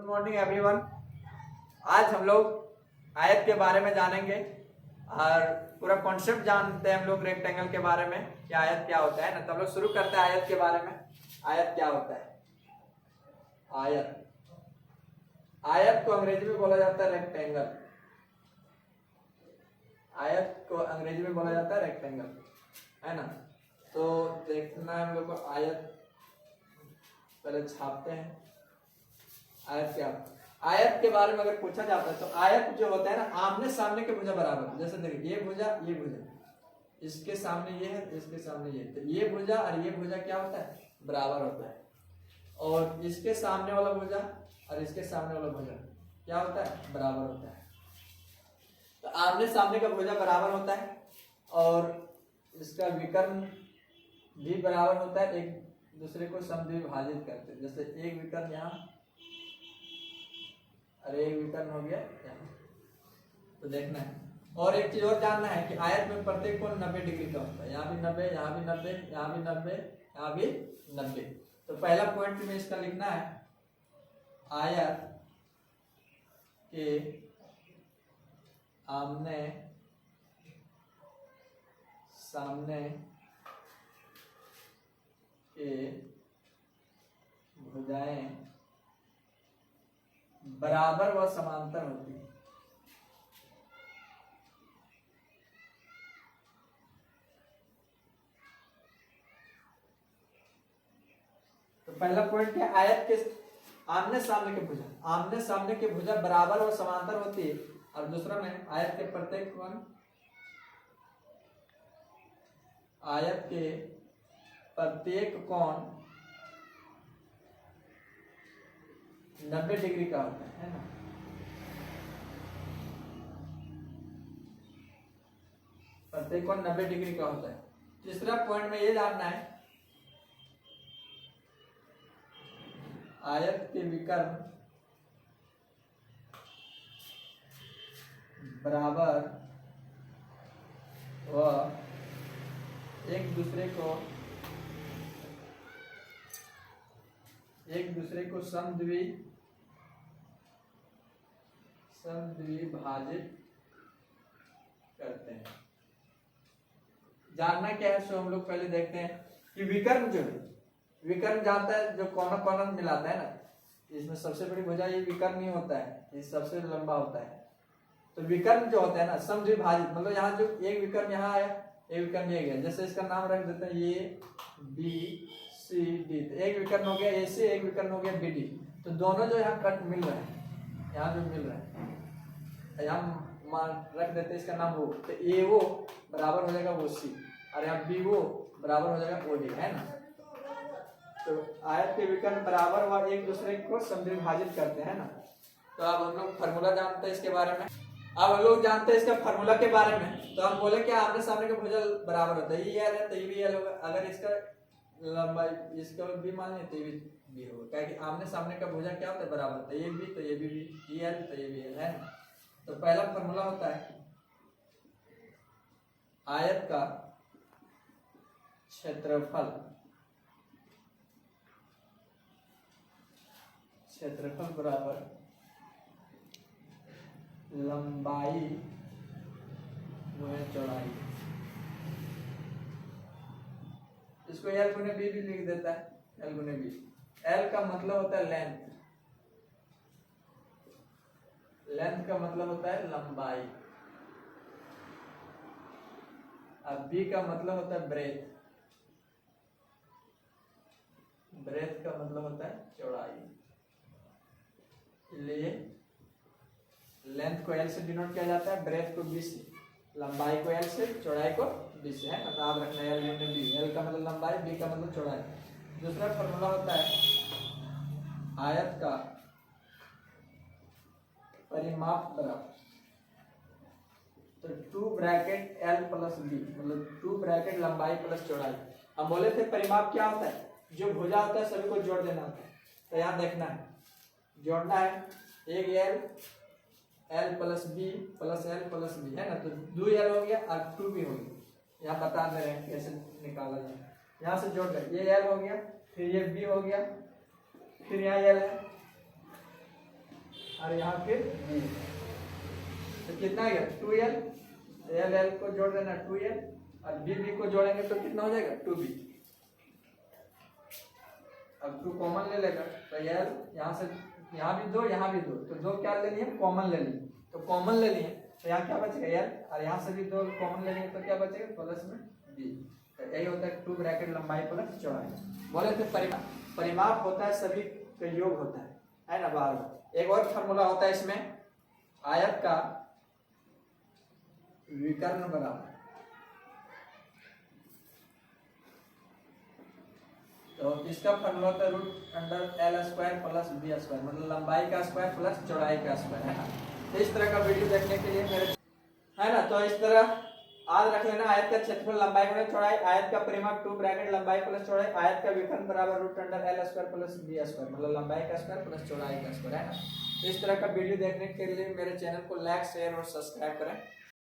Morning everyone. आज हम लोग आयत के बारे में जानेंगे और पूरा कॉन्सेप्ट जानते हैं हम लोग रेक्टेंगल के बारे में कि आयत क्या होता है ना। तो हम लोग शुरू करते हैं आयत के बारे में। आयत क्या होता है? आयत को अंग्रेजी में बोला जाता है रेक्टेंगल। आयत को अंग्रेजी में बोला जाता है रेक्टेंगल, है ना। तो देखना है हम लोग को आयत, पहले छापते हैं आयत क्या। आयत के बारे में अगर पूछा जाता है तो आयत जो होता है ना, आमने सामने के भुजा बराबर। जैसे देखिए ये भुजा, इसके सामने ये है, इसके सामने ये, तो ये भुजा और ये भुजा क्या होता है? बराबर होता है। और इसके सामने वाला भुजा और इसके सामने वाला भुजा क्या होता है? बराबर होता है। तो आमने सामने का भुजा बराबर होता है और इसका विकर्ण भी बराबर होता है, एक दूसरे को समद्विभाजित करते हैं। जैसे एक विकर्ण यहाँ और एक विकर्ण हो गया यहाँ। तो देखना है। और एक चीज और जानना है कि आयत में प्रत्येक कोण 90 डिग्री का होता है। यहाँ भी 90, यहाँ भी 90, यहाँ भी 90, यहाँ भी 90। तो पहला पॉइंट में इसका लिखना है, आयत के आमने सामने के भुजाएं बराबर व समांतर होती है। तो पहला पॉइंट क्या? आयत के आमने सामने के भुजा, आमने सामने के भुजा बराबर व समांतर होती है। और दूसरा में आयत के प्रत्येक कोण, आयत के प्रत्येक कोण 90 डिग्री का होता है ना। प्रत्येक कोण 90 डिग्री का होता है। तीसरा पॉइंट में ये जानना है, आयत के विकर्ण बराबर व एक दूसरे को समद्विभाजित करते हैं। जानना क्या है, सो हम लोग पहले देखते हैं कि विकर्ण जो है, विकर्ण जानता है जो कोना मिलाता है ना। इसमें सबसे बड़ी भुजा ये विकर्ण नहीं होता है, ये सबसे लंबा होता है। तो विकर्ण जो होता है ना समद्विभाजित, मतलब यहाँ जो एक विकर्ण यहाँ आया, एक विकर्ण ये गया। जैसे इसका नाम रख देते हैं ये बी सी डी। तो एक विकर्ण हो गया ए सी, एक विकर्ण हो गया बी डी। तो दोनों जो यहाँ कट मिल रहे हैं, यहाँ जो मिल रहे हैं, यहाँ मान रख देते हैं इसका नाम वो। तो ए वो बराबर हो जाएगा वो सी, और यहाँ बी वो बराबर हो जाएगा ओ डी, है ना। तो आयत के विकर्ण बराबर व एक दूसरे को समद्विभाजित करते हैं ना। तो अब हम लोग फार्मूला जानते हैं इसके बारे में। अब हम लोग जानते हैं इसका फार्मूला के बारे में। तो हम बोले कि आमने सामने का भुजा बराबर होता है, ये एल है तो ये भी एल होगा। अगर इसका लंबाई इसका भी मान लें तो ये भी होगा, क्योंकि आमने सामने का भुजा क्या होता है? बराबर होता है। ये भी तो ये भी, ये एल तो ये भी एल, है ना। तो पहला फार्मूला होता है, आयत का क्षेत्रफल बराबर लंबाई गुणे चौड़ाई। इसको एल गुणे बी भी लिख देता है, एल गुणे बी। एल का मतलब होता है लेंथ, लेंथ का मतलब होता है लंबाई। अब बी का मतलब होता है ब्रेथ, ब्रेथ का मतलब होता है चौड़ाई। इसलिए लेंथ को एल से डिनोट किया जाता है, ब्रेथ को बी से, लंबाई को एल से, चौड़ाई को बी से, है ना। तो याद रखना एल गुणे बी, एल का मतलब लंबाई, बी का मतलब चौड़ाई। दूसरा फॉर्मूला होता है आयत का परिमाप बराबर, तो 2 ब्रैकेट एल प्लस बी, मतलब 2 ब्रैकेट लंबाई प्लस चौड़ाई। हम बोले थे परिमाप क्या होता है? जो भुजा होता है सभी को जोड़ देना होता है। तो यहाँ देखना है, जोड़ना है एक L plus B plus L plus B, है ना। तो 2 एल हो गया और 2 बी हो गया। यहाँ बता दे रहे हैं कैसे निकाला जाए। यहाँ से जोड़ रहे, ये एल हो गया, फिर ये बी हो गया, फिर यहाँ एल है, और यहाँ फिर बी। तो कितना आ गया 2l, एल एल को जोड़ देना 2l और बी बी को जोड़ेंगे तो कितना हो जाएगा 2b। अब 2 कॉमन ले लेगा तो एल यहाँ से यहाँ भी 2 यहाँ भी 2, तो 2 क्या ले लिए कॉमन ले लिए, तो कॉमन ले लिए तो यहाँ क्या बचेगा एल और यहाँ से भी 2 कॉमन ले लिए तो क्या बचेगा प्लस में बी। तो यही होता है 2 ब्रैकेट लंबाई प्लस चौड़ाई। बोले थे परिमाप होता है सभी का योग होता है ना बार बार। एक और फॉर्मूला होता है इसमें, आयत का विकर्ण बराबर, तो इसका फॉर्मूला होता है root under L square plus B square, मतलब लंबाई का स्क्वायर प्लस चौड़ाई का स्क्वायर, है ना। तो इस तरह का वीडियो देखने के लिए मेरे, है ना, तो इस तरह याद रख लेना, आयत का क्षेत्रफल लंबाई प्लस चौड़ाई, आयत का परिमाप 2 ब्रैकेट लंबाई प्लस चौड़ाई, आयत का विकर्ण बराबर root under L square plus B square, मतलब लंबाई का स्क्वायर प्लस चौड़ाई का स्क्वायर, है ना। तो इस तरह का वीडियो देखने के लिए मेरे चैनल को लाइक शेयर और सब्सक्राइब करें।